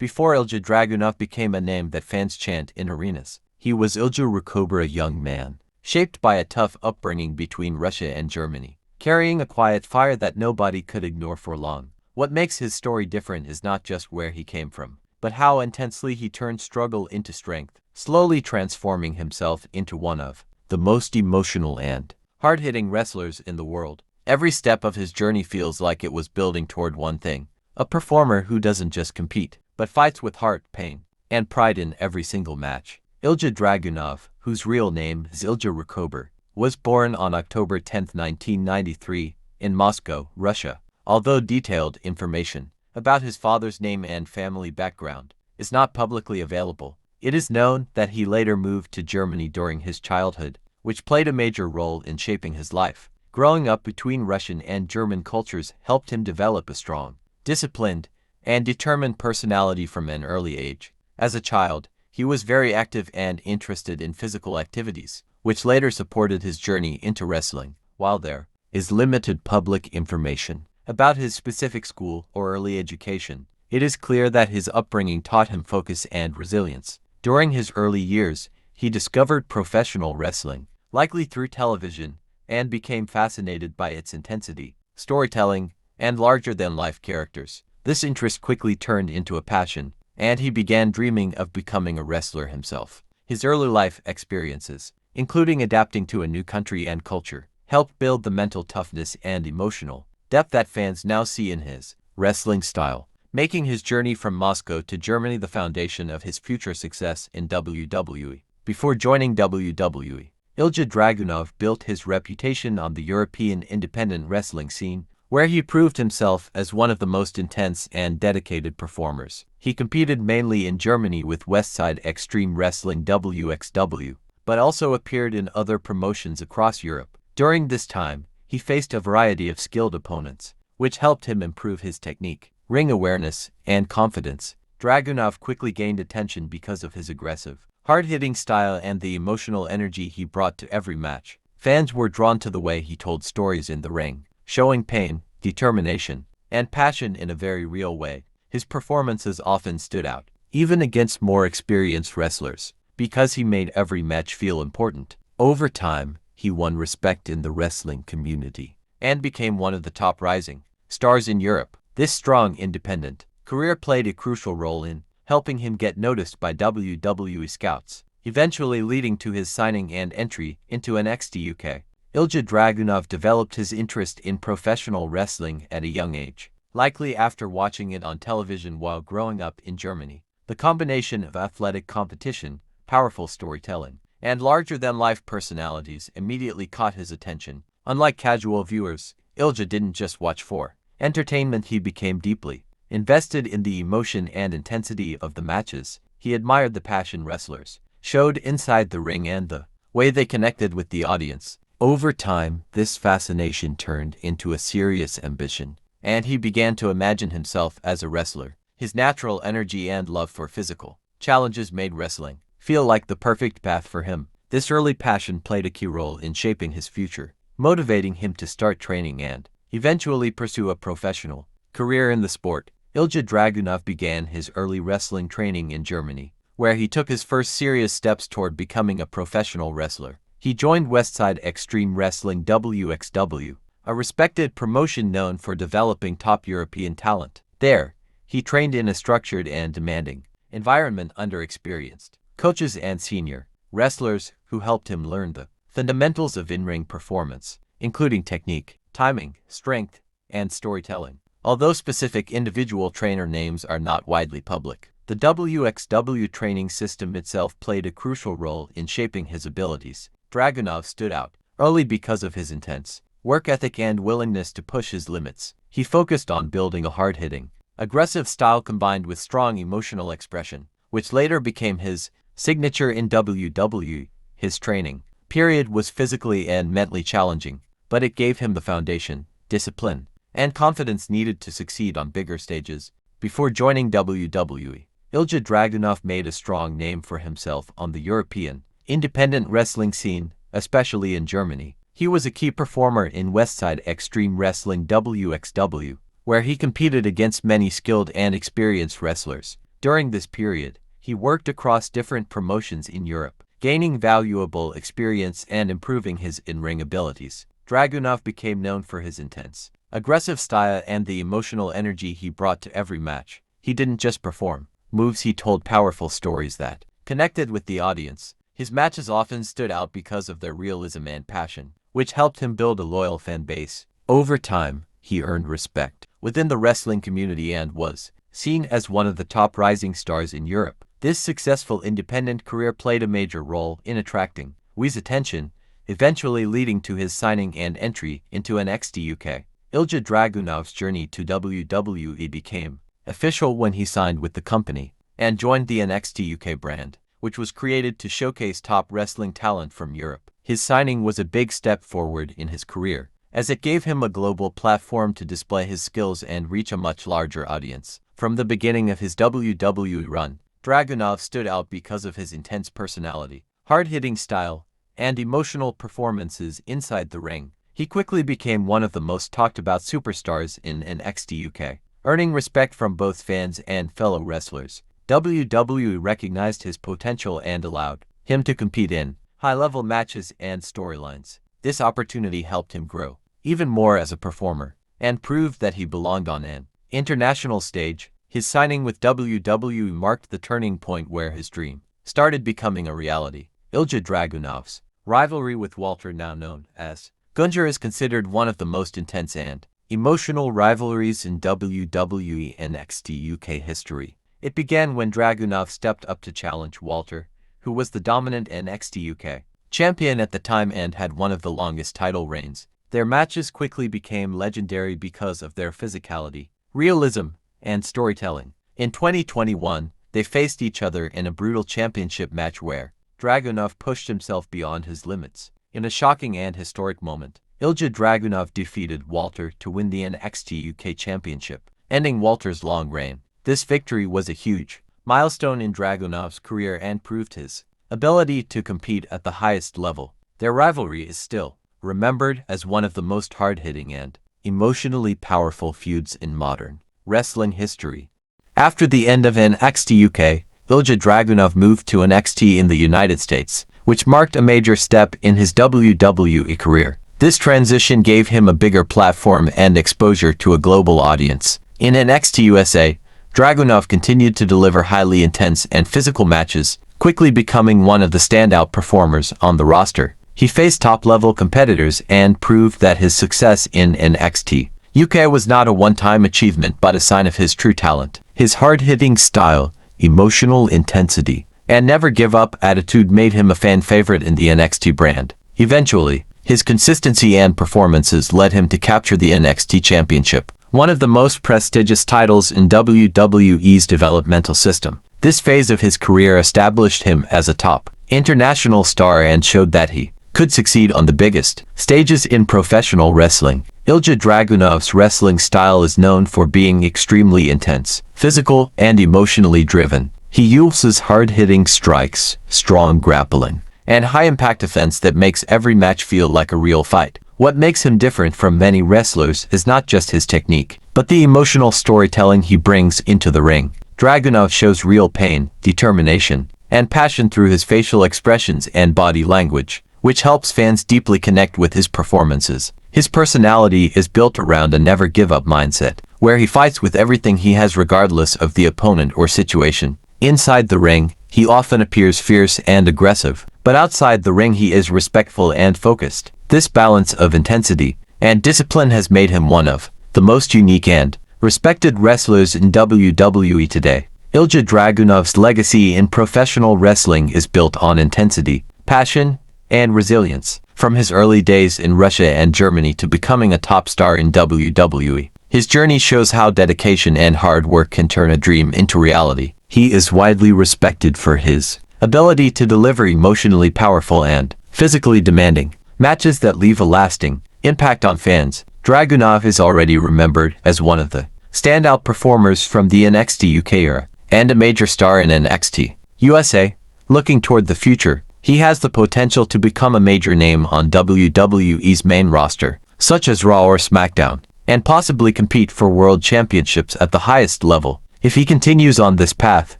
Before Ilja Dragunov became a name that fans chant in arenas, he was Ilja Dragunov, a young man, shaped by a tough upbringing between Russia and Germany, carrying a quiet fire that nobody could ignore for long. What makes his story different is not just where he came from, but how intensely he turned struggle into strength, slowly transforming himself into one of the most emotional and hard-hitting wrestlers in the world. Every step of his journey feels like it was building toward one thing: a performer who doesn't just compete, but fights with heart, pain, and pride in every single match. Ilja Dragunov, whose real name is Ilja Dragunov, was born on October 10, 1993, in Moscow, Russia. Although detailed information about his father's name and family background is not publicly available, it is known that he later moved to Germany during his childhood, which played a major role in shaping his life. Growing up between Russian and German cultures helped him develop a strong, disciplined, and determined personality from an early age. As a child, he was very active and interested in physical activities, which later supported his journey into wrestling. While there is limited public information about his specific school or early education, it is clear that his upbringing taught him focus and resilience. During his early years, he discovered professional wrestling, likely through television, and became fascinated by its intensity, storytelling, and larger-than-life characters. This interest quickly turned into a passion, and he began dreaming of becoming a wrestler himself. His early life experiences, including adapting to a new country and culture, helped build the mental toughness and emotional depth that fans now see in his wrestling style, making his journey from Moscow to Germany the foundation of his future success in WWE. Before joining WWE, Ilja Dragunov built his reputation on the European independent wrestling scene, where he proved himself as one of the most intense and dedicated performers. He competed mainly in Germany with Westside Extreme Wrestling WXW, but also appeared in other promotions across Europe. During this time, he faced a variety of skilled opponents, which helped him improve his technique, ring awareness, and confidence. Dragunov quickly gained attention because of his aggressive, hard-hitting style and the emotional energy he brought to every match. Fans were drawn to the way he told stories in the ring, showing pain, determination, and passion in a very real way. His performances often stood out, even against more experienced wrestlers, because he made every match feel important. Over time, he won respect in the wrestling community and became one of the top rising stars in Europe. This strong independent career played a crucial role in helping him get noticed by WWE scouts, eventually leading to his signing and entry into NXT UK. Ilja Dragunov developed his interest in professional wrestling at a young age, likely after watching it on television while growing up in Germany. The combination of athletic competition, powerful storytelling, and larger-than-life personalities immediately caught his attention. Unlike casual viewers, Ilja didn't just watch for entertainment. He became deeply invested in the emotion and intensity of the matches. He admired the passion wrestlers showed inside the ring and the way they connected with the audience. Over time, this fascination turned into a serious ambition, and he began to imagine himself as a wrestler. His natural energy and love for physical challenges made wrestling feel like the perfect path for him. This early passion played a key role in shaping his future, motivating him to start training and eventually pursue a professional career in the sport. Ilja Dragunov began his early wrestling training in Germany, where he took his first serious steps toward becoming a professional wrestler. He joined Westside Extreme Wrestling WXW, a respected promotion known for developing top European talent. There, he trained in a structured and demanding environment under experienced coaches and senior wrestlers who helped him learn the fundamentals of in-ring performance, including technique, timing, strength, and storytelling. Although specific individual trainer names are not widely public, the WXW training system itself played a crucial role in shaping his abilities. Dragunov stood out early because of his intense work ethic and willingness to push his limits. He focused on building a hard-hitting, aggressive style combined with strong emotional expression, which later became his signature in WWE. His training period was physically and mentally challenging, but it gave him the foundation, discipline, and confidence needed to succeed on bigger stages. Before joining WWE, Ilja Dragunov made a strong name for himself on the European independent wrestling scene, especially in Germany. He was a key performer in Westside Extreme Wrestling WXW, where he competed against many skilled and experienced wrestlers. During this period, he worked across different promotions in Europe, gaining valuable experience and improving his in-ring abilities. Dragunov became known for his intense, aggressive style and the emotional energy he brought to every match. He didn't just perform moves, he told powerful stories that connected with the audience. His matches often stood out because of their realism and passion, which helped him build a loyal fan base. Over time, he earned respect within the wrestling community and was seen as one of the top rising stars in Europe. This successful independent career played a major role in attracting WWE's attention, eventually leading to his signing and entry into NXT UK. Ilja Dragunov's journey to WWE became official when he signed with the company and joined the NXT UK brand, which was created to showcase top wrestling talent from Europe. His signing was a big step forward in his career, as it gave him a global platform to display his skills and reach a much larger audience. From the beginning of his WWE run, Dragunov stood out because of his intense personality, hard-hitting style, and emotional performances inside the ring. He quickly became one of the most talked-about superstars in NXT UK, earning respect from both fans and fellow wrestlers. WWE recognized his potential and allowed him to compete in high-level matches and storylines. This opportunity helped him grow even more as a performer and proved that he belonged on an international stage. His signing with WWE marked the turning point where his dream started becoming a reality. Ilja Dragunov's rivalry with Walter, now known as Gunjar, is considered one of the most intense and emotional rivalries in WWE NXT UK history. It began when Dragunov stepped up to challenge Walter, who was the dominant NXT UK champion at the time and had one of the longest title reigns. Their matches quickly became legendary because of their physicality, realism, and storytelling. In 2021, they faced each other in a brutal championship match where Dragunov pushed himself beyond his limits. In a shocking and historic moment, Ilja Dragunov defeated Walter to win the NXT UK Championship, ending Walter's long reign. This victory was a huge milestone in Dragunov's career and proved his ability to compete at the highest level. Their rivalry is still remembered as one of the most hard-hitting and emotionally powerful feuds in modern wrestling history. After the end of NXT UK, Ilja Dragunov moved to NXT in the United States, which marked a major step in his WWE career. This transition gave him a bigger platform and exposure to a global audience. In NXT USA, Dragunov continued to deliver highly intense and physical matches, quickly becoming one of the standout performers on the roster. He faced top-level competitors and proved that his success in NXT UK was not a one-time achievement but a sign of his true talent. His hard-hitting style, emotional intensity, and never-give-up attitude made him a fan favorite in the NXT brand. Eventually, his consistency and performances led him to capture the NXT Championship, one of the most prestigious titles in WWE's developmental system. This phase of his career established him as a top international star and showed that he could succeed on the biggest stages in professional wrestling. Ilja Dragunov's wrestling style is known for being extremely intense, physical, and emotionally driven. He uses hard-hitting strikes, strong grappling, and high-impact defense that makes every match feel like a real fight. What makes him different from many wrestlers is not just his technique, but the emotional storytelling he brings into the ring. Dragunov shows real pain, determination, and passion through his facial expressions and body language, which helps fans deeply connect with his performances. His personality is built around a never-give-up mindset, where he fights with everything he has regardless of the opponent or situation. Inside the ring, he often appears fierce and aggressive, but outside the ring he is respectful and focused. This balance of intensity and discipline has made him one of the most unique and respected wrestlers in WWE today. Ilja Dragunov's legacy in professional wrestling is built on intensity, passion, and resilience. From his early days in Russia and Germany to becoming a top star in WWE, his journey shows how dedication and hard work can turn a dream into reality. He is widely respected for his ability to deliver emotionally powerful and physically demanding matches that leave a lasting impact on fans. Dragunov is already remembered as one of the standout performers from the NXT UK era and a major star in NXT USA. Looking toward the future, he has the potential to become a major name on WWE's main roster, such as Raw or SmackDown, and possibly compete for world championships at the highest level. If he continues on this path,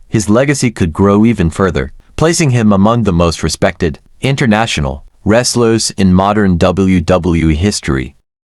his legacy could grow even further, placing him among the most respected international wrestlers in modern WWE history.